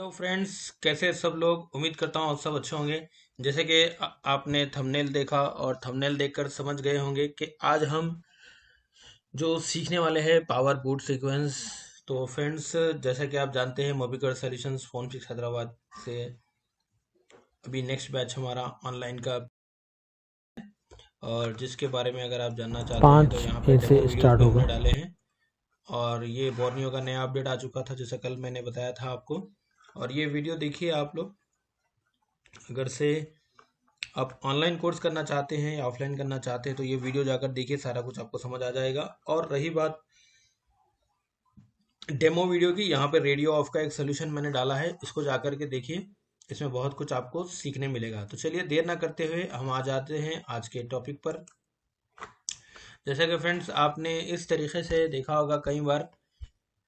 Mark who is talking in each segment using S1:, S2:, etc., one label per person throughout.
S1: Hello friends, कैसे सब लोग। उम्मीद करता हूँ आप सब अच्छे होंगे। जैसे कि आपने थंबनेल देखा और थंबनेल देखकर समझ गए होंगे कि आज हम जो सीखने वाले हैं पावर बूट सीक्वेंस। तो फ्रेंड्स, जैसा कि आप जानते हैं MobiKwik solutions phone fix Hyderabad से अभी नेक्स्ट बैच हमारा ऑनलाइन का, और जिसके बारे में अगर आप जानना चाहते हैं तो
S2: पाँच
S1: यहाँ पे
S2: ए
S1: डेमो
S2: से
S1: वीडियोस
S2: स्टार्ट
S1: भी
S2: होगा।
S1: हमने डाले हैं। और ये बोर्नियो का नया अपडेट आ चुका था, जैसे कल मैंने बताया था आपको। और ये वीडियो देखिए आप लोग, अगर से आप ऑनलाइन कोर्स करना चाहते हैं या ऑफलाइन करना चाहते हैं तो ये वीडियो जाकर देखिए, सारा कुछ आपको समझ आ जाएगा। और रही बात डेमो वीडियो की, यहाँ पे रेडियो ऑफ का एक सोल्यूशन मैंने डाला है, इसको जाकर के देखिए। इसमें बहुत कुछ आपको सीखने मिलेगा। तो चलिए देर ना करते हुए हम आ जाते हैं आज के टॉपिक पर। जैसा कि फ्रेंड्स, आपने इस तरीके से देखा होगा कई बार,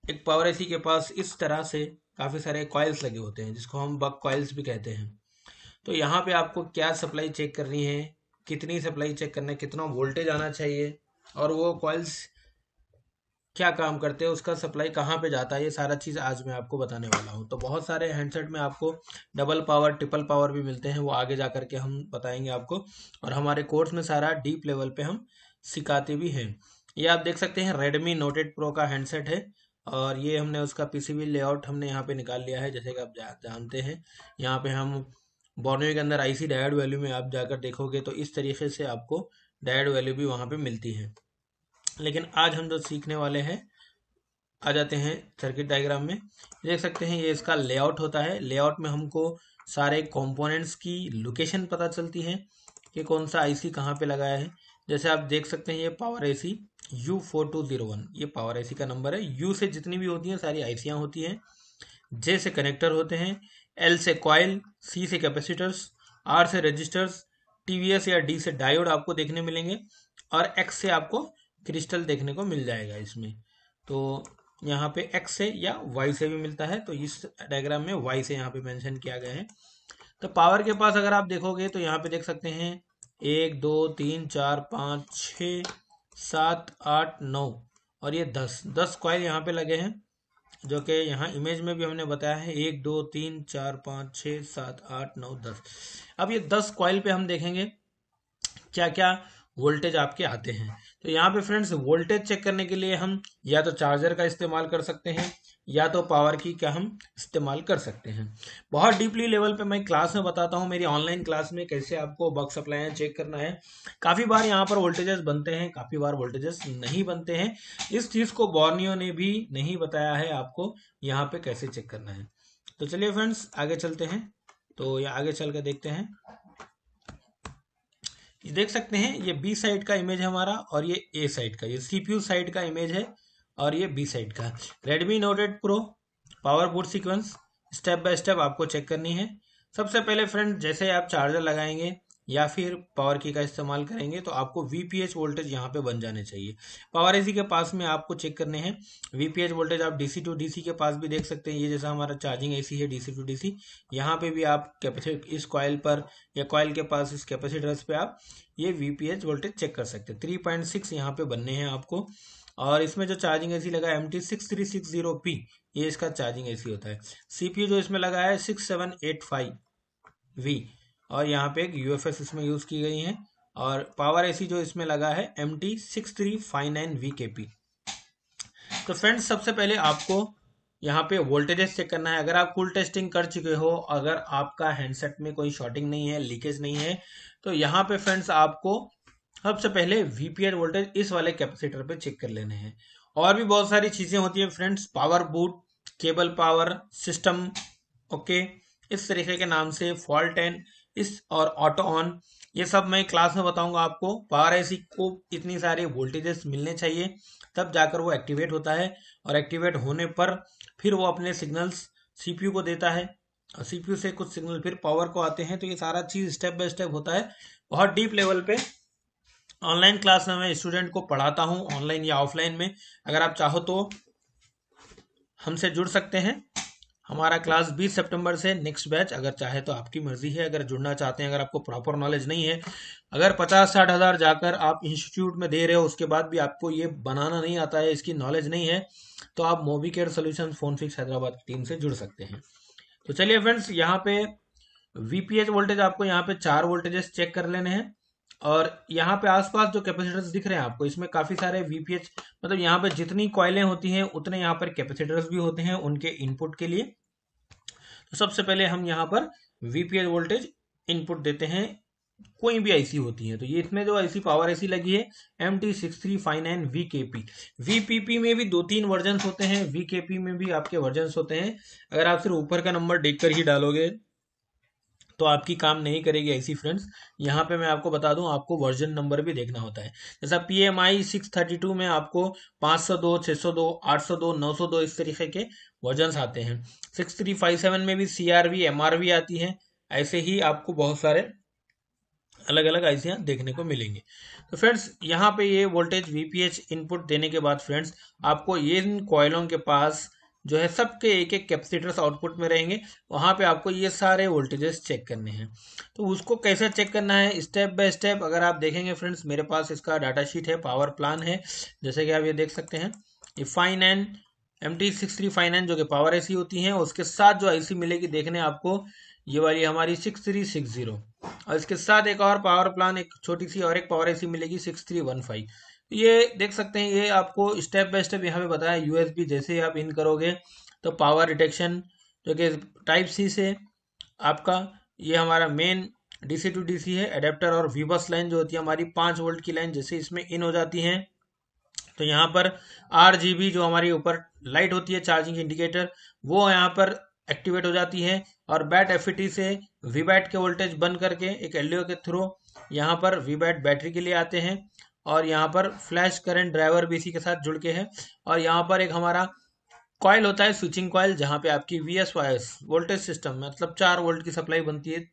S1: एक पावर एसी के पास इस तरह से काफ़ी सारे कॉइल्स लगे होते हैं, जिसको हम बक कॉइल्स भी कहते हैं। तो यहाँ पे आपको क्या सप्लाई चेक करनी है, कितनी सप्लाई चेक करना है, कितना वोल्टेज आना चाहिए, और वो कॉइल्स क्या काम करते हैं, उसका सप्लाई कहाँ पे जाता है, ये सारा चीज़ आज मैं आपको बताने वाला हूँ। तो बहुत सारे हैंडसेट में आपको डबल पावर ट्रिपल पावर भी मिलते हैं, वो आगे जा करके हम बताएंगे आपको। और हमारे कोर्स में सारा डीप लेवल पे हम सिखाते भी हैं। ये आप देख सकते हैं रेडमी नोट 8 प्रो का हैंडसेट है। और ये हमने उसका पीसीबी लेआउट हमने यहाँ पे निकाल लिया है, जैसे कि आप जानते हैं। यहाँ पे हम बोर्नियो के अंदर आईसी डायोड वैल्यू में आप जाकर देखोगे तो इस तरीके से आपको डायोड वैल्यू भी वहाँ पे मिलती है। लेकिन आज हम जो सीखने वाले हैं, आ जाते हैं सर्किट डायग्राम में। देख सकते हैं ये इसका लेआउट होता है। लेआउट में हमको सारे कंपोनेंट्स की लोकेशन पता चलती है कि कौन सा आईसी कहाँ पे लगाया है। जैसे आप देख सकते हैं ये पावर एसी U4201, ये पावर एसी का नंबर है। यू से जितनी भी होती हैं सारी आईसियाँ होती हैं। जे से कनेक्टर होते हैं, एल से कॉइल, सी से कैपेसिटर्स, आर से रजिस्टर्स, टीवीएस या डी से डायोड आपको देखने मिलेंगे, और एक्स से आपको क्रिस्टल देखने को मिल जाएगा इसमें। तो यहाँ पे एक्स से या वाई से भी मिलता है, तो इस डायग्राम में वाई से यहाँ पे मेंशन किया गया है। तो पावर के पास अगर आप देखोगे तो यहाँ पे देख सकते हैं 1 2 3 4 5 6 7 8 9, और ये 10 कॉइल यहाँ पे लगे हैं, जो कि यहाँ इमेज में भी हमने बताया है 1 2 3 4 5 6 7 8 9 10। अब ये 10 कॉइल पे हम देखेंगे क्या क्या वोल्टेज आपके आते हैं। तो यहाँ पे फ्रेंड्स वोल्टेज चेक करने के लिए हम या तो चार्जर का इस्तेमाल कर सकते हैं, या तो पावर की का हम इस्तेमाल कर सकते हैं। बहुत डीपली लेवल पे मैं क्लास में बताता हूँ, मेरी ऑनलाइन क्लास में, कैसे आपको बक सप्लाई चेक करना है। काफ़ी बार यहाँ पर वोल्टेजेस बनते हैं, काफ़ी बार वोल्टेजेस नहीं बनते हैं। इस चीज़ को बोर्नियो ने भी नहीं बताया है आपको यहाँ पे कैसे चेक करना है। तो चलिए फ्रेंड्स आगे चलते हैं। तो ये आगे चल कर देखते हैं। ये देख सकते हैं ये बी साइड का इमेज है हमारा, और ये ए साइड का, ये सीपीयू साइड का इमेज है, और ये बी साइड का। Redmi note 8 pro power boot sequence step by step आपको चेक करनी है। सबसे पहले फ्रेंड, जैसे आप चार्जर लगाएंगे या फिर पावर की का इस्तेमाल करेंगे तो आपको वीपीएच वोल्टेज यहाँ पे बन जाने चाहिए। पावर एसी के पास में आपको चेक करने हैं वीपीएच वोल्टेज। आप डीसी टू डीसी के पास भी देख सकते हैं, ये जैसा हमारा चार्जिंग एसी है डीसी टू डीसी, यहाँ पे भी आप कैपेसिटर इस कॉइल पर या कॉइल के पास इस कैपेसिटर्स पे आप ये वीपीएच वोल्टेज चेक कर सकते हैं। 3.6 यहाँ पे बनने हैं आपको। और इसमें जो चार्जिंग एसी लगा है MT6360P, ये इसका चार्जिंग एसी होता है। सीपीयू जो इसमें लगा है 6785V, और यहाँ पे एक यूएफएस इसमें यूज़ की गई है। और पावर एसी जो इसमें लगा है MT6359VKP। तो फ्रेंड्स सबसे पहले आपको यहाँ पे वोल्टेजेस चेक करना है। अगर आप फुल टेस्टिंग कर चुके हो, अगर आपका हैंडसेट में कोई शॉर्टिंग नहीं है, लीकेज नहीं है, तो यहाँ पे फ्रेंड्स आपको सबसे पहले वीपीएच वोल्टेज इस वाले कैपेसिटर पे चेक कर लेने हैं। और भी बहुत सारी चीज़ें होती है friends, power boot, cable power system, okay, इस तरीके के नाम से फॉल्ट एंड इस और ऑटो ऑन, ये सब मैं क्लास में बताऊंगा आपको। पावर आईसी को इतनी सारे वोल्टेजेस मिलने चाहिए, तब जाकर वो एक्टिवेट होता है, और एक्टिवेट होने पर फिर वो अपने सिग्नल्स सीपीयू को देता है, और सीपीयू से कुछ सिग्नल फिर पावर को आते हैं। तो ये सारा चीज़ स्टेप बाय स्टेप होता है, बहुत डीप लेवल पे। ऑनलाइन क्लास में मैं स्टूडेंट को पढ़ाता हूँ, ऑनलाइन या ऑफलाइन में। अगर आप चाहो तो हमसे जुड़ सकते हैं। हमारा क्लास 20 सितंबर से नेक्स्ट बैच, अगर चाहे तो आपकी मर्जी है, अगर जुड़ना चाहते हैं, अगर आपको प्रॉपर नॉलेज नहीं है, अगर 50-60 हज़ार जाकर आप इंस्टीट्यूट में दे रहे हो, उसके बाद भी आपको ये बनाना नहीं आता है, इसकी नॉलेज नहीं है, तो आप मोबिकेयर सोल्यूशन फोन फिक्स हैदराबाद की टीम से जुड़ सकते हैं। तो चलिए फ्रेंड्स, यहाँ पे वीपीएच वोल्टेज आपको यहाँ पे 4 वोल्टेजेस चेक कर लेने हैं। और यहाँ पे आसपास जो कैपेसिटर्स दिख रहे हैं आपको, इसमें काफी सारे वीपीएच, मतलब यहाँ पे जितनी कॉइलें होती हैं उतने यहाँ पर कैपेसिटर्स भी होते हैं उनके इनपुट के लिए। तो सबसे पहले हम यहाँ पर वीपीएच वोल्टेज इनपुट देते हैं, कोई भी आईसी होती है। तो ये इसमें जो आईसी पावर आईसी लगी है MT6359 VKP। वीपीपी में भी 2-3 वर्जन होते हैं, वीकेपी में भी आपके वर्जन होते हैं। अगर आप सिर्फ ऊपर का नंबर देखकर ही डालोगे तो आपकी काम नहीं करेगी ऐसी फ्रेंड्स। यहाँ पे मैं आपको बता दूं, आपको वर्जन नंबर भी देखना होता है। जैसा PMI 632 में आपको 502, 602, 802, 902 इस तरीके के वर्जन आते हैं। 6357 में भी CRV MRV आती है। ऐसे ही आपको बहुत सारे अलग अलग आईसियां देखने को मिलेंगे। तो फ्रेंड्स, यहाँ पे ये वोल्टेज वीपीएच इनपुट देने के बाद फ्रेंड्स, आपको ये इन कॉइलों के पास जो है सबके एक एक कैपेसिटर्स आउटपुट में रहेंगे, वहां पे आपको ये सारे वोल्टेजेस चेक करने हैं। तो उसको कैसे चेक करना है, स्टेप बाय स्टेप अगर आप देखेंगे फ्रेंड्स, मेरे पास इसका डाटा शीट है, पावर प्लान है, जैसे कि आप ये देख सकते हैं। ये 59 MT6359 जो कि पावर आईसी होती है, उसके साथ जो आईसी मिलेगी देखने आपको, ये वाली हमारी 6360। और इसके साथ एक और पावर प्लान, एक छोटी सी और एक पावर आईसी मिलेगी 6315। ये देख सकते हैं, ये आपको स्टेप बाय स्टेप यहाँ पे बताया। यूएसबी जैसे ही आप इन करोगे तो पावर डिटेक्शन जो कि टाइप सी से आपका, ये हमारा मेन डीसी टू डीसी है। एडेप्टर और वीबस लाइन जो होती है हमारी 5 वोल्ट की लाइन, जैसे इसमें इन हो जाती है तो यहाँ पर RGB जो हमारी ऊपर लाइट होती है चार्जिंग इंडिकेटर, वो यहाँ पर एक्टिवेट हो जाती है। और बैट एफईटी से वीबैट के वोल्टेज बंद करके एक एलडीओ के थ्रू यहाँ पर वीबैट बैटरी के लिए आते हैं। और यहाँ पर फ्लैश करंट ड्राइवर भी इसी के साथ जुड़ के है। और यहाँ पर एक हमारा कॉइल होता है, स्विचिंग कॉइल, जहाँ पे आपकी VSYS वोल्टेज सिस्टम मतलब 4 वोल्ट की सप्लाई बनती है।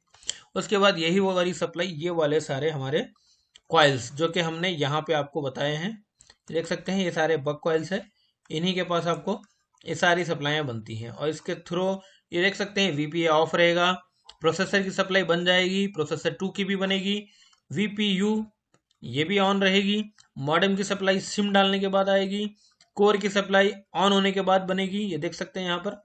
S1: उसके बाद यही वो वाली सप्लाई, ये वाले सारे हमारे कॉइल्स जो कि हमने यहाँ पे आपको बताए हैं, देख सकते हैं ये सारे बक कॉइल्स है। इन्हीं के पास आपको ये सारी सप्लाइयाँ बनती हैं। और इसके थ्रू ये देख सकते हैं VPA ऑफ रहेगा, प्रोसेसर की सप्लाई बन जाएगी, प्रोसेसर 2 की भी बनेगी, VPU ये भी ऑन रहेगी, मॉडेम की सप्लाई सिम डालने के बाद आएगी, कोर की सप्लाई ऑन होने के बाद बनेगी, ये देख सकते हैं यहाँ पर।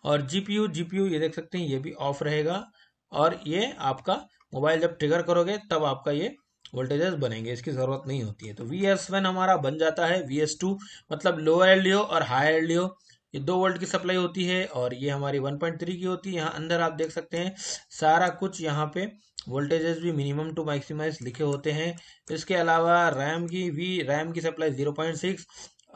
S1: और GPU ये देख सकते हैं ये भी ऑफ रहेगा। और ये आपका मोबाइल जब ट्रिगर करोगे तब आपका ये वोल्टेजेस बनेंगे, इसकी ज़रूरत नहीं होती है। तो VS1 हमारा बन जाता है। VS2 मतलब लोअर एलडीओ और हायर एलडीओ, ये 2 वोल्ट की सप्लाई होती है। और ये हमारी 1.3 की होती है। यहाँ अंदर आप देख सकते हैं सारा कुछ, यहाँ पे वोल्टेजेस भी मिनिमम टू मैक्सिमाइज लिखे होते हैं। इसके अलावा रैम की सप्लाई 0.6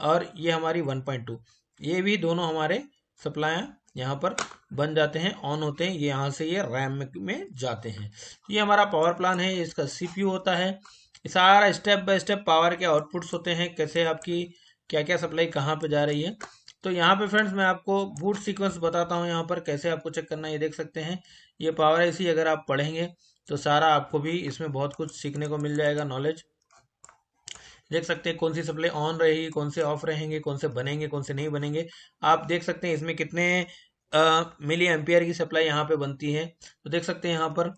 S1: और ये हमारी 1.2, ये भी दोनों हमारे सप्लाई यहाँ पर बन जाते हैं, ऑन होते हैं। ये यहाँ से ये रैम में जाते हैं। ये हमारा पावर प्लान है, इसका CPU होता है। ये सारा स्टेप बाय स्टेप पावर के आउटपुट्स होते हैं, कैसे आपकी क्या क्या सप्लाई कहाँ पे जा रही है। तो यहाँ पे फ्रेंड्स मैं आपको बूट सीक्वेंस बताता हूँ, यहाँ पर कैसे आपको चेक करना है। ये देख सकते हैं ये पावर आईसी, अगर आप पढ़ेंगे तो सारा आपको भी इसमें बहुत कुछ सीखने को मिल जाएगा, नॉलेज। देख सकते हैं कौन सी सप्लाई ऑन रहेगी, कौन से ऑफ रहेंगे, कौन से बनेंगे, कौन से नहीं बनेंगे। आप देख सकते हैं इसमें कितने मिली एम्पियर की सप्लाई यहाँ पे बनती है। तो देख सकते हैं यहाँ पर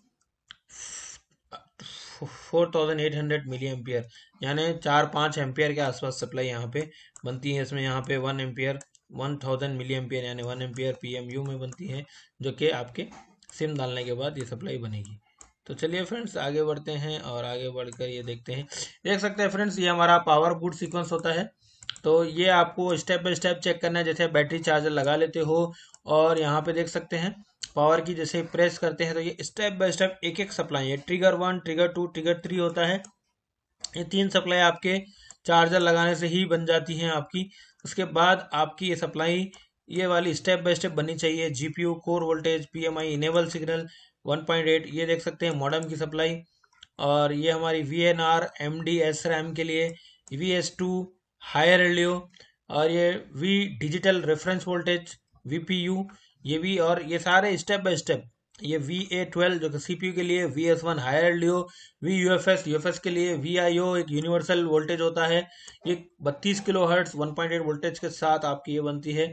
S1: 4800 मिली एम्पियर, यानी 4-5 एम्पियर के आसपास सप्लाई यहाँ पे बनती है। इसमें यहाँ पे 1 एम्पियर 1000 मिली एम्पियर यानी 1 एम्पियर PMU में बनती है, जो कि आपके सिम डालने के बाद ये सप्लाई बनेगी। तो चलिए फ्रेंड्स आगे बढ़ते हैं और आगे बढ़कर ये देखते हैं। देख सकते हैं फ्रेंड्स ये हमारा पावर बूट सीक्वेंस होता है। तो ये आपको स्टेप बाय स्टेप चेक करना है, जैसे बैटरी चार्जर लगा लेते हो और यहाँ पे देख सकते हैं पावर की जैसे प्रेस करते हैं तो ये स्टेप बाय स्टेप एक एक सप्लाई है। ट्रिगर 1, ट्रिगर 2, ट्रिगर 3 होता है। ये 3 सप्लाई आपके चार्जर लगाने से ही बन जाती हैं आपकी। उसके बाद आपकी ये सप्लाई ये वाली स्टेप बाय स्टेप बननी चाहिए। GPU core voltage, PMI enable signal 1.8, ये देख सकते हैं मॉडेम की सप्लाई। और ये हमारी VNR MD SRAM के लिए, VS2 हायर एलडीओ, और ये V digital reference voltage VPU ये भी। और ये सारे स्टेप बाय स्टेप, ये VA12 जो कि CPU के लिए, VS1 हायर एलडीओ, UFS के लिए, VIO एक यूनिवर्सल वोल्टेज होता है। ये 32 किलो हर्ट्ज 1.8 वोल्टेज के साथ आपकी ये बनती है।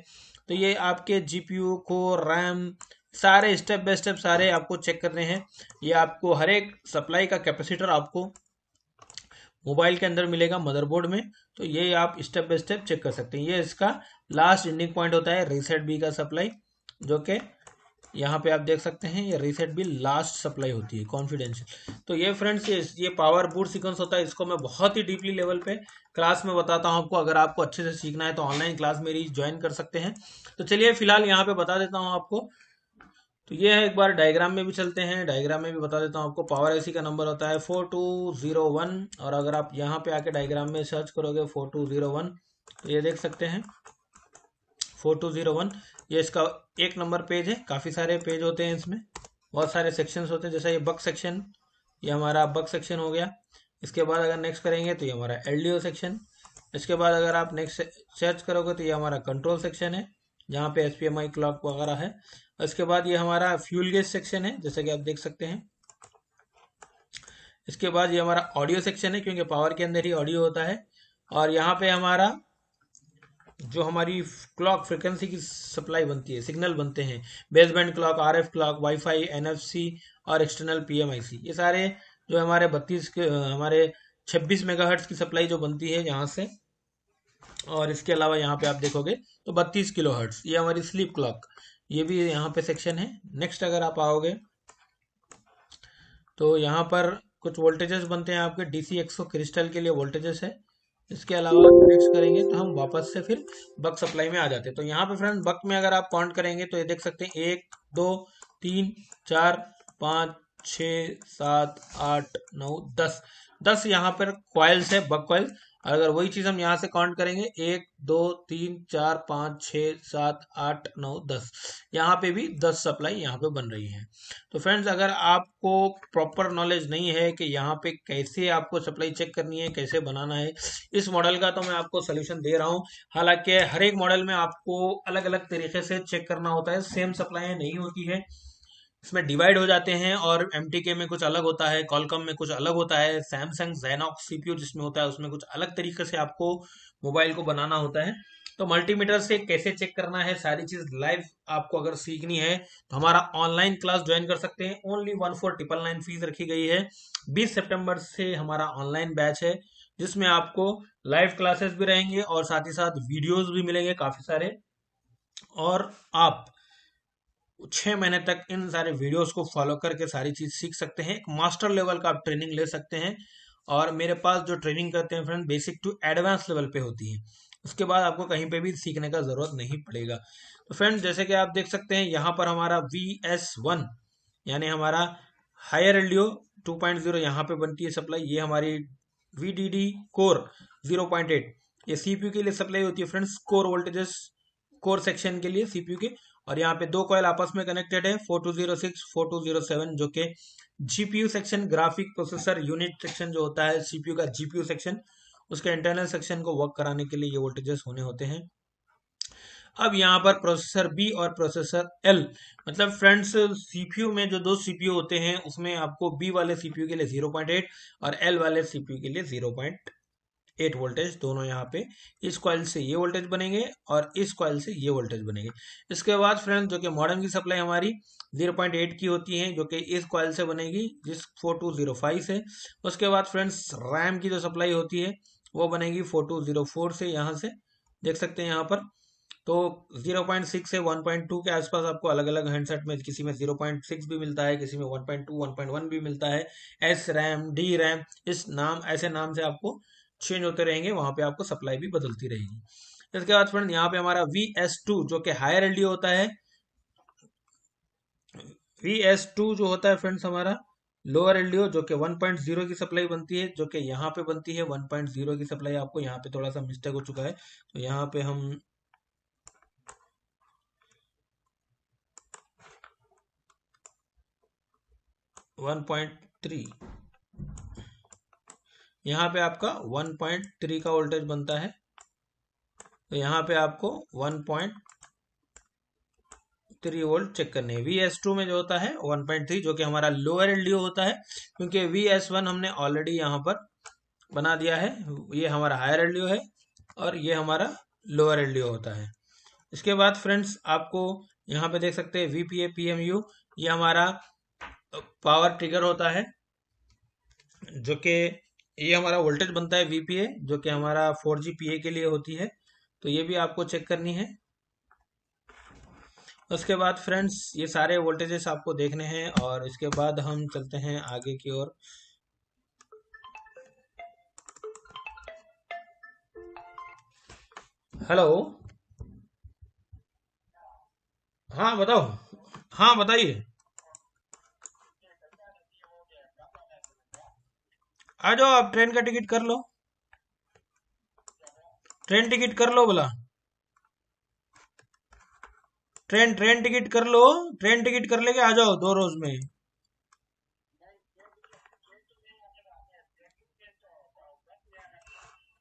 S1: तो ये आपके GPU को रैम सारे स्टेप बाय स्टेप सारे आपको चेक करने हैं। ये आपको हर एक सप्लाई का कैपेसिटर आपको मोबाइल के अंदर मिलेगा मदरबोर्ड में। तो ये आप स्टेप बाय स्टेप चेक कर सकते हैं। ये इसका लास्ट एंडिंग पॉइंट होता है रीसेट बी का सप्लाई। जो कि यहाँ पे आप देख सकते हैं ये रीसेट भी लास्ट सप्लाई होती है कॉन्फिडेंशियल। तो ये फ्रेंड्स ये पावर बूट सीक्वेंस होता है, इसको मैं बहुत ही डीपली लेवल पे क्लास में बताता हूँ आपको। अगर आपको अच्छे से सीखना है तो ऑनलाइन क्लास मेरी ज्वाइन कर सकते हैं। तो चलिए फिलहाल यहाँ पे बता देता हूँ आपको। तो ये है, एक बार डायग्राम में भी चलते हैं, डायग्राम में भी बता देता हूँ आपको। पावर एसी का नंबर होता है 4201, और अगर आप यहाँ पे आके डायग्राम में सर्च करोगे 4201 तो ये देख सकते हैं 4201, ये इसका एक नंबर पेज है। काफ़ी सारे पेज होते हैं इसमें, बहुत सारे सेक्शंस होते हैं। जैसा ये बक सेक्शन, ये हमारा बक सेक्शन हो गया। इसके बाद अगर नेक्स्ट करेंगे तो ये हमारा एलडीओ सेक्शन। इसके बाद अगर आप नेक्स्ट सर्च करोगे तो ये हमारा कंट्रोल सेक्शन है, जहाँ पे एसपीएमआई क्लॉक वगैरह है। इसके बाद ये हमारा फ्यूल गेज सेक्शन है, जैसा कि आप देख सकते हैं। इसके बाद ये हमारा ऑडियो सेक्शन है, क्योंकि पावर के अंदर ही ऑडियो होता है। और यहाँ पे हमारा जो हमारी क्लॉक फ्रिक्वेंसी की सप्लाई बनती है, सिग्नल बनते हैं, base band clock, RF clock, wifi, NFC और एक्सटर्नल पीएमआईसी, ये सारे जो हमारे 26 मेगाहर्ट्ज की सप्लाई जो बनती है यहाँ से। और इसके अलावा यहाँ पे आप देखोगे तो 32 किलो हर्ट्ज, ये हमारी स्लीप क्लॉक, ये भी यहाँ पे सेक्शन है। नेक्स्ट अगर आप आओगे तो यहाँ पर कुछ वोल्टेजेस बनते हैं आपके, डीसी 100 क्रिस्टल के लिए वोल्टेजेस है। इसके अलावा नेक्स्ट करेंगे तो हम वापस से फिर बक सप्लाई में आ जाते हैं। तो यहाँ पे फ्रेंड बक में अगर आप काउंट करेंगे तो ये देख सकते हैं 1 2 3 4 5 6 7 8 9 10, 10 यहाँ पर क्वाइल्स है, बक क्वाइल्स। अगर वही चीज हम यहाँ से काउंट करेंगे 1 2 3 4 5 6 7 8 9 10, यहाँ पे भी 10 सप्लाई यहाँ पे बन रही है। तो फ्रेंड्स अगर आपको प्रॉपर नॉलेज नहीं है कि यहाँ पे कैसे आपको सप्लाई चेक करनी है, कैसे बनाना है इस मॉडल का, तो मैं आपको सोल्यूशन दे रहा हूँ। हालांकि हर एक मॉडल में आपको अलग अलग तरीके से चेक करना होता है, सेम सप्लाई नहीं होती है, इसमें डिवाइड हो जाते हैं। और एमटीके में कुछ अलग होता है, कॉलकॉम में कुछ अलग होता है, सैमसंग जेनॉक्स सीपीयू जिसमें होता है उसमें कुछ अलग तरीके से आपको मोबाइल को बनाना होता है। तो मल्टीमीटर से कैसे चेक करना है, सारी चीज लाइव आपको अगर सीखनी है तो हमारा ऑनलाइन क्लास ज्वाइन कर सकते हैं। ओनली 14,999 फीस रखी गई है। 20 सितंबर से हमारा ऑनलाइन बैच है, जिसमें आपको लाइव क्लासेस भी रहेंगे और साथ ही साथ वीडियोस भी मिलेंगे काफी सारे। और आप 6 महीने तक इन सारे वीडियोस को फॉलो करके सारी चीज सीख सकते हैं। एक मास्टर लेवल का आप ट्रेनिंग ले सकते हैं। और मेरे पास जो ट्रेनिंग करते हैं friend, basic to advance level पे होती है, उसके बाद आपको कहीं पे भी सीखने का जरूरत नहीं पड़ेगा। तो फ्रेंड जैसे कि आप देख सकते हैं यहाँ पर हमारा VS1 यानी हमारा हायर एलडीओ 2.0 यहाँ पे बनती है सप्लाई। ये हमारी VDD कोर 0.8, ये सीपीयू के लिए सप्लाई होती है friends, core voltages, core section के लिए सीपीयू के। और यहाँ पे दो कॉइल आपस में कनेक्टेड है, 4206 4207, जो कि GPU section, graphic processor unit section जो होता है सीपीयू का, जीपीयू सेक्शन, उसके इंटरनल सेक्शन को वर्क कराने के लिए ये वोल्टेजेस होने होते हैं। अब यहाँ पर प्रोसेसर बी और प्रोसेसर एल, मतलब फ्रेंड्स सीपीयू में जो दो सीपीयू होते हैं उसमें आपको बी वाले सीपीयू के लिए 0.8 और एल वाले सीपीयू के लिए 0.8 वोल्टेज, दोनों यहाँ पे इस कॉइल से ये वोल्टेज बनेंगे और इस कॉइल से ये वोल्टेज बनेंगे। इसके बाद फ्रेंड्स जो कि मॉडेम की सप्लाई हमारी 0.8 की होती है, जो कि इस कॉइल से बनेगी जिस 4205 से। उसके बाद फ्रेंड्स रैम की जो सप्लाई होती है वो बनेगी 4204 से, यहाँ से देख सकते हैं यहाँ पर। तो 0.6 से 1.2 के आसपास आपको अलग अलग हैंडसेट में, किसी में 0.6 भी मिलता है, किसी में 1.2 1.1 भी मिलता है। एस रैम, डी रैम, इस नाम, ऐसे नाम से आपको चेंज होते रहेंगे, वहां पे आपको सप्लाई भी बदलती रहेगी। इसके बाद फ्रेंड यहाँ पे हमारा VS2 जो कि हायर एलडीओ होता है। VS2 जो होता है फ्रेंड्स हमारा लोअर एलडीओ, जो कि 1.0 की सप्लाई बनती है, जो कि यहाँ पे बनती है 1.0 की सप्लाई। आपको यहाँ पे थोड़ा सा मिस्टेक हो चुका है, तो यहाँ पे हम 1.3, यहाँ पे आपका 1.3 का वोल्टेज बनता है, तो यहाँ पे आपको 1.3 वोल्ट चेक करने हैं। VS2 में जो होता है 1.3, जो कि हमारा लोअर एलडीओ होता है, क्योंकि VS1 हमने ऑलरेडी यहाँ पर बना दिया है। ये हमारा हायर एलडीओ है और ये हमारा लोअर एलडीओ होता है। इसके बाद फ्रेंड्स आपको यहाँ पे देख सकते हैं VPA PMU, ये हमारा पावर ट्रिगर होता है, जो कि ये हमारा वोल्टेज बनता है VPA, जो कि हमारा 4G PA के लिए होती है, तो ये भी आपको चेक करनी है। उसके बाद फ्रेंड्स ये सारे वोल्टेजेस आपको देखने हैं और इसके बाद हम चलते हैं आगे की ओर। हेलो। हाँ बताओ। हाँ बताइए। आ जाओ, आप ट्रेन का टिकट कर लो। ट्रेन टिकट कर लो बोला। ट्रेन ट्रेन टिकट कर लो। ट्रेन टिकट कर लेके आ जाओ 2 रोज में।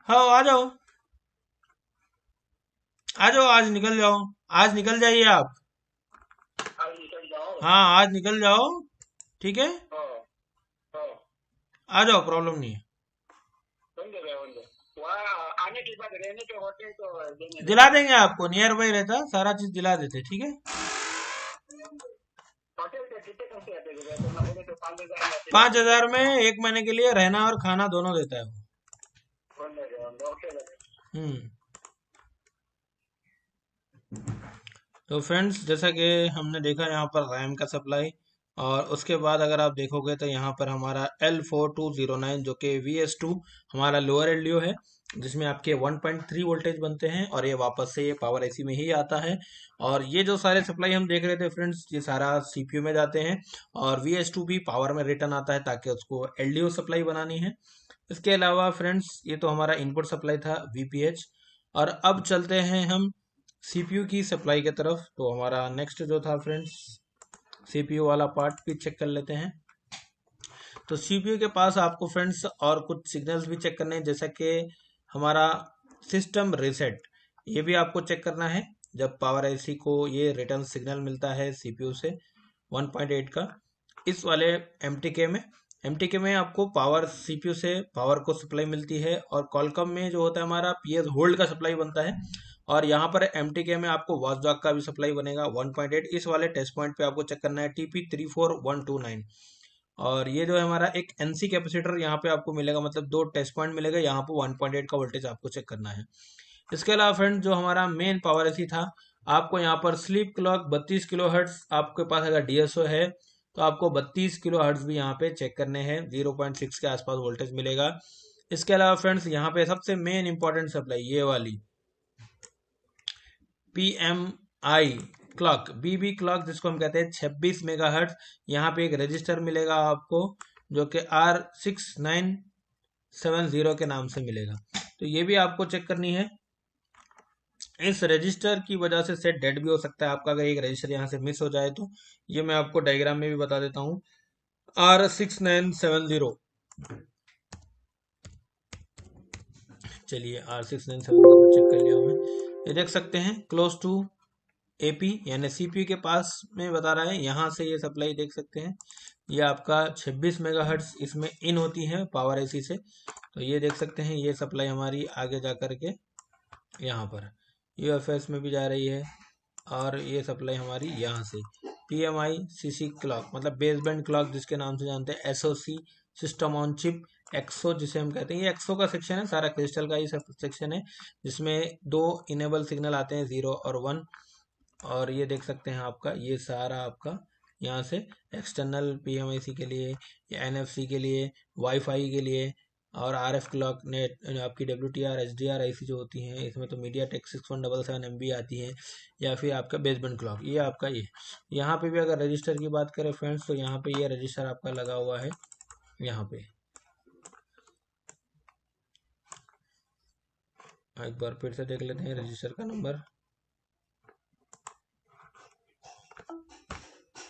S1: हाँ आ जाओ। आ जाओ, आज निकल जाओ। आज निकल जाइए आप। हाँ आज निकल जाओ। ठीक है। आ जाओ, प्रॉब्लम नहीं है। दिला देंगे आपको, नियर बाई रहता, सारा चीज दिला देते। ठीक है। 5,000 में 1 महीने के लिए रहना और खाना दोनों देता है वो। हम्म। तो फ्रेंड्स जैसा कि हमने देखा यहाँ पर रैम का सप्लाई, और उसके बाद अगर आप देखोगे तो यहाँ पर हमारा L4209 जो कि VS2 हमारा लोअर एलडीओ है, जिसमें आपके 1.3 वोल्टेज बनते हैं और ये वापस से ये पावर एसी में ही आता है। और ये जो सारे सप्लाई हम देख रहे थे फ्रेंड्स, ये सारा सीपीयू में जाते हैं और VS2 भी पावर में रिटर्न आता है ताकि उसको एलडीओ सप्लाई बनानी है। इसके अलावा फ्रेंड्स ये तो हमारा इनपुट सप्लाई था VPH। और अब चलते हैं हम सीपीयू की सप्लाई की तरफ। तो हमारा नेक्स्ट जो था फ्रेंड्स, सीपीयू वाला पार्ट भी चेक कर लेते हैं। तो सीपीयू के पास आपको फ्रेंड्स और कुछ सिग्नल्स भी चेक करने हैं, जैसा कि हमारा सिस्टम रीसेट, ये भी आपको चेक करना है। जब पावर आईसी को ये रिटर्न सिग्नल मिलता है सीपीयू से 1.8 का, इस वाले एमटीके में आपको पावर सीपीयू से पावर को सप्लाई मिलती है, और कॉलकम में जो होता है हमारा पीएस होल्ड का सप्लाई बनता है। और यहाँ पर एमटीके में आपको वॉचडॉग का भी सप्लाई बनेगा 1.8। इस वाले टेस्ट पॉइंट पे आपको चेक करना है TP34129। और ये जो है हमारा एक एनसी कैपेसिटर यहाँ पे आपको मिलेगा, मतलब 2 टेस्ट पॉइंट मिलेगा, यहाँ पे 1.8 का वोल्टेज आपको चेक करना है। इसके अलावा फ्रेंड जो हमारा मेन पावर एसी था, आपको यहाँ पर स्लीप क्लॉक 32 kHz, आपके पास अगर डीएसओ है तो आपको 32 kHz भी यहाँ पे चेक करने हैं, 0.6 के आसपास वोल्टेज मिलेगा। इसके अलावा फ्रेंड्स यहाँ पे सबसे मेन इंपॉर्टेंट सप्लाई ये वाली PMI क्लॉक, बीबी क्लॉक जिसको हम कहते हैं 26 मेगाहर्ट्ज, यहाँ पे एक रजिस्टर मिलेगा आपको जो कि R6970 के नाम से मिलेगा। तो ये भी आपको चेक करनी है। इस रजिस्टर की वजह से सेट डेड भी हो सकता है आपका, अगर एक रजिस्टर यहाँ से मिस हो जाए तो। ये मैं आपको डायग्राम में भी बता देता हूँ। R6970, चलिए R6970 चेक कर लिया हमें। ये देख सकते हैं क्लोज टू एपी यानी सीपीयू के पास में बता रहा है, यहाँ से ये सप्लाई देख सकते हैं। ये आपका 26 मेगाहर्ट्ज इसमें इन होती है पावर एसी से। तो ये देख सकते हैं ये सप्लाई हमारी आगे जा कर के यहाँ पर यूएफएस में भी जा रही है, और ये सप्लाई हमारी यहाँ से PMI CC क्लॉक, मतलब बेसबैंड क्लॉक जिसके नाम से जानते हैं, SOC सिस्टम ऑन चिप, एक्सो जिसे हम कहते हैं, ये एक्सो का सेक्शन है, सारा क्रिस्टल का ही सेक्शन है, जिसमें 2 इनेबल सिग्नल आते हैं 0 और 1। और ये देख सकते हैं आपका ये सारा आपका यहाँ से एक्सटर्नल PMIC के लिए या NFC के लिए, वाईफाई के लिए, और RF क्लॉक नेट आपकी WTR HDR IC जो होती हैं, इसमें तो मीडियाटेक 6177MB आती है, या फिर आपका बेसबैंड क्लॉक, ये आपका ये। यहाँ पे भी अगर रजिस्टर की बात करें फ्रेंड्स, तो यहाँ पे ये रजिस्टर आपका लगा हुआ है यहाँ पे। एक बार फिर से देख लेते हैं रजिस्टर का नंबर।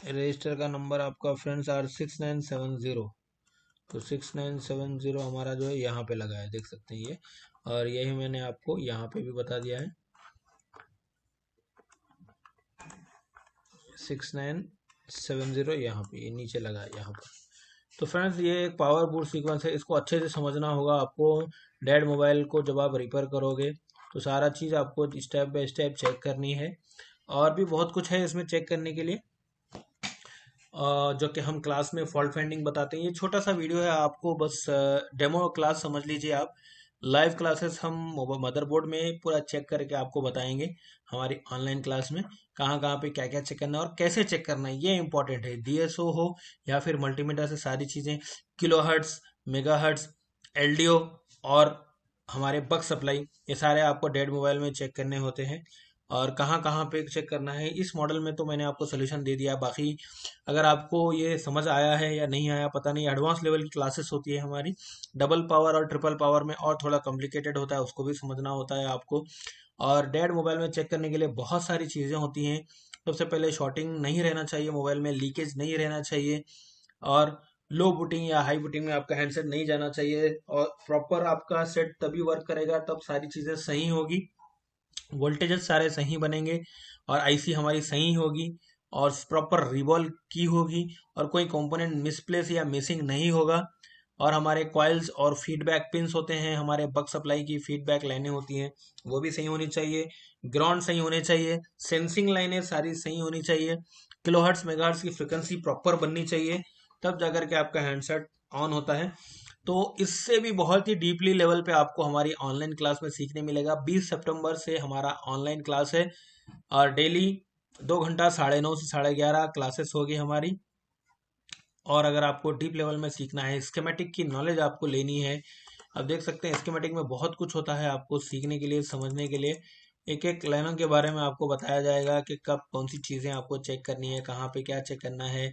S1: रजिस्टर का नंबर आपका फ्रेंड्स R6970। तो 6970 हमारा जो है यहाँ पे लगा है, देख सकते हैं ये। और यही मैंने आपको यहाँ पे भी बता दिया है, 6970 यहाँ पे ये नीचे लगा है यहाँ पर। तो फ्रेंड्स ये एक पावर बूस्ट सीक्वेंस है, इसको अच्छे से समझना होगा आपको। डेड मोबाइल को जब आप रिपेयर करोगे तो सारा चीज़ आपको स्टेप बाय स्टेप चेक करनी है, और भी बहुत कुछ है इसमें चेक करने के लिए, जो कि हम क्लास में फॉल्ट फाइंडिंग बताते हैं। ये छोटा सा वीडियो है, आपको बस डेमो क्लास समझ लीजिए आप। लाइव क्लासेस हम मदरबोर्ड में पूरा चेक करके आपको बताएंगे हमारी ऑनलाइन क्लास में, कहाँ कहाँ पे क्या क्या चेक करना है और कैसे चेक करना है, ये इंपॉर्टेंट है। डीएसओ हो या फिर मल्टीमीटर से सारी चीज़ें, kilo hertz, mega hertz, LDO और हमारे बक सप्लाई, ये सारे आपको डेड मोबाइल में चेक करने होते हैं। और कहाँ कहाँ पे चेक करना है, इस मॉडल में तो मैंने आपको सोल्यूशन दे दिया। बाकी अगर आपको ये समझ आया है या नहीं आया पता नहीं, एडवांस लेवल की क्लासेस होती है हमारी, डबल पावर और ट्रिपल पावर में, और थोड़ा कॉम्प्लिकेटेड होता है, उसको भी समझना होता है आपको। और डेड मोबाइल में चेक करने के लिए बहुत सारी चीज़ें होती हैं। सबसे पहले शॉर्टिंग नहीं रहना चाहिए मोबाइल में, लीकेज नहीं रहना चाहिए, और लो बूटिंग या हाई बूटिंग में आपका हैंडसेट नहीं जाना चाहिए, और प्रॉपर आपका सेट तभी वर्क करेगा तब सारी चीज़ें सही होगी, वोल्टेजेस सारे सही बनेंगे, और आईसी हमारी सही होगी, और प्रॉपर रिवॉल्व की होगी, और कोई कंपोनेंट मिसप्लेस या मिसिंग नहीं होगा। और हमारे कॉइल्स और फीडबैक पिंस होते हैं, हमारे बक सप्लाई की फीडबैक लाइनें होती हैं, वो भी सही होनी चाहिए, ग्राउंड सही होने चाहिए, सेंसिंग लाइनें सारी सही होनी चाहिए, किलोहर्ट्ज मेगाहर्ट्ज की फ्रिक्वेंसी प्रॉपर बननी चाहिए, तब जाकर के आपका हैंडसेट ऑन होता है। तो इससे भी बहुत ही डीपली लेवल पे आपको हमारी ऑनलाइन क्लास में सीखने मिलेगा। 20 सितंबर से हमारा ऑनलाइन क्लास है, और डेली 2 घंटा 9:30 से 11:30 क्लासेस होगी हमारी। और अगर आपको डीप लेवल में सीखना है, स्कीमेटिक की नॉलेज आपको लेनी है, आप देख सकते हैं स्कीमेटिक में बहुत कुछ होता है आपको सीखने के लिए, समझने के लिए। एक एक लाइनों के बारे में आपको बताया जाएगा कि कब कौन सी चीज़ें आपको चेक करनी है, कहाँ पे क्या चेक करना है,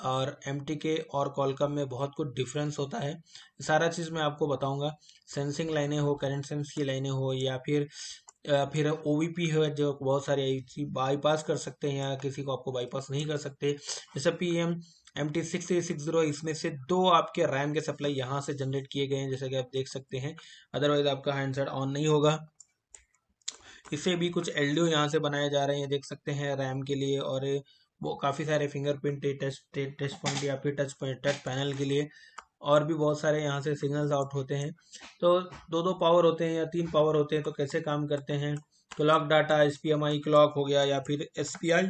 S1: और एमटीके और कॉलकम में बहुत कुछ डिफरेंस होता है, सारा चीज़ मैं आपको बताऊंगा। सेंसिंग लाइनें हो, करंट सेंस की लाइनें हो, या फिर ओवीपी है, जो बहुत सारे ऐसी बाईपास कर सकते हैं, या किसी को आपको बाईपास नहीं कर सकते, जैसे पीएम MT6360, इसमें से 2 आपके रैम के सप्लाई यहाँ से जनरेट किए गए हैं, जैसे कि आप देख सकते हैं, अदरवाइज आपका हैंडसेट ऑन नहीं होगा। इससे भी कुछ एलडीओ यहाँ से बनाए जा रहे हैं, देख सकते हैं, रैम के लिए, और वो काफ़ी सारे फिंगरप्रिंट टच पॉइंट या फिर टच पैनल के लिए, और भी बहुत सारे यहाँ से सिग्नल्स आउट होते हैं। तो 2-2 पावर होते हैं या 3 पावर होते हैं, तो कैसे काम करते हैं, क्लॉक डाटा, एसपीएमआई क्लॉक हो गया या फिर एसपीआई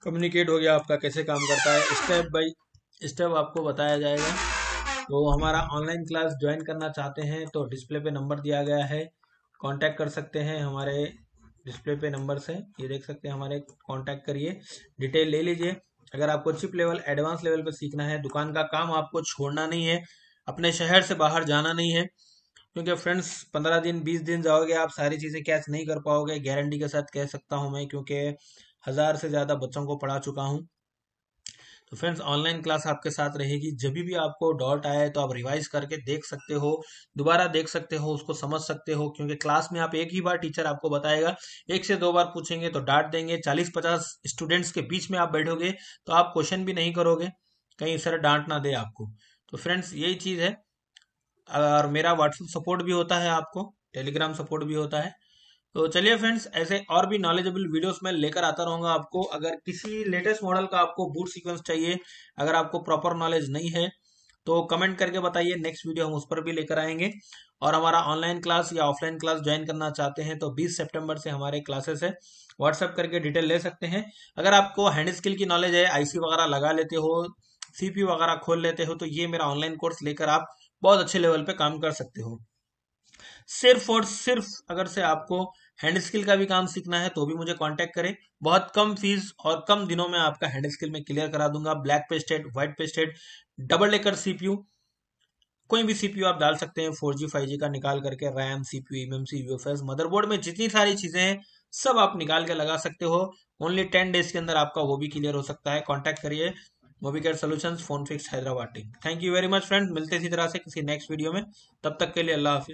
S1: कम्युनिकेट हो गया, आपका कैसे काम करता है, स्टेप बाय स्टेप आपको बताया जाएगा। तो हमारा ऑनलाइन क्लास ज्वाइन करना चाहते हैं तो डिस्प्ले पे नंबर दिया गया है, कांटेक्ट कर सकते हैं हमारे डिस्प्ले पे नंबर से, ये देख सकते हैं हमारे, कांटेक्ट करिए, डिटेल ले लीजिए। अगर आपको चिप लेवल, एडवांस लेवल पे सीखना है, दुकान का काम आपको छोड़ना नहीं है, अपने शहर से बाहर जाना नहीं है, क्योंकि फ्रेंड्स 15 दिन 20 दिन जाओगे आप, सारी चीज़ें कैच नहीं कर पाओगे, गारंटी के साथ कह सकता हूँ मैं, क्योंकि 1000 से ज़्यादा बच्चों को पढ़ा चुका हूँ। तो फ्रेंड्स ऑनलाइन क्लास आपके साथ रहेगी, जब भी आपको डाउट आए तो आप रिवाइज करके देख सकते हो, दोबारा देख सकते हो, उसको समझ सकते हो, क्योंकि क्लास में आप एक ही बार टीचर आपको बताएगा, 1 से 2 बार पूछेंगे तो डांट देंगे, 40-50 स्टूडेंट्स के बीच में आप बैठोगे तो आप क्वेश्चन भी नहीं करोगे, कहीं सर डांट ना दे आपको। तो फ्रेंड्स यही चीज़ है। और मेरा व्हाट्सएप सपोर्ट भी होता है, आपको टेलीग्राम सपोर्ट भी होता है। तो चलिए फ्रेंड्स, ऐसे और भी नॉलेजेबल वीडियोस मैं लेकर आता रहूंगा आपको। अगर किसी लेटेस्ट मॉडल का आपको बूट सीक्वेंस चाहिए, अगर आपको प्रॉपर नॉलेज नहीं है तो कमेंट करके बताइए, नेक्स्ट वीडियो हम उस पर भी लेकर आएंगे। और हमारा ऑनलाइन क्लास या ऑफलाइन क्लास ज्वाइन करना चाहते हैं तो 20 सितंबर से हमारे क्लासेस है, व्हाट्सएप करके डिटेल ले सकते हैं। अगर आपको हैंड स्किल की नॉलेज है, आईसी वगैरह लगा लेते हो, सीपीयू वगैरह खोल लेते हो, तो ये मेरा ऑनलाइन कोर्स लेकर आप बहुत अच्छे लेवल पे काम कर सकते हो। सिर्फ और सिर्फ अगर से आपको हैंड स्किल का भी काम सीखना है तो भी मुझे कांटेक्ट करें, बहुत कम फीस और कम दिनों में आपका हैंड स्किल में क्लियर करा दूंगा। Black pasted, white pasted, double decker CPU, कोई भी सीपीयू आप डाल सकते हैं, 4G 5G का निकाल करके, RAM, CPU, MMC, UFS, motherboard में जितनी सारी चीजें हैं सब आप निकाल के लगा सकते हो। ओनली 10 डेज के अंदर आपका वो भी क्लियर हो सकता है। कॉन्टैक्ट करिए Mobicare solutions, phone fix, Hyderabad team. Thank you very much friend, मिलते इसी तरह से किसी नेक्स्ट वीडियो में, तब तक के लिए अल्लाह हाफिज।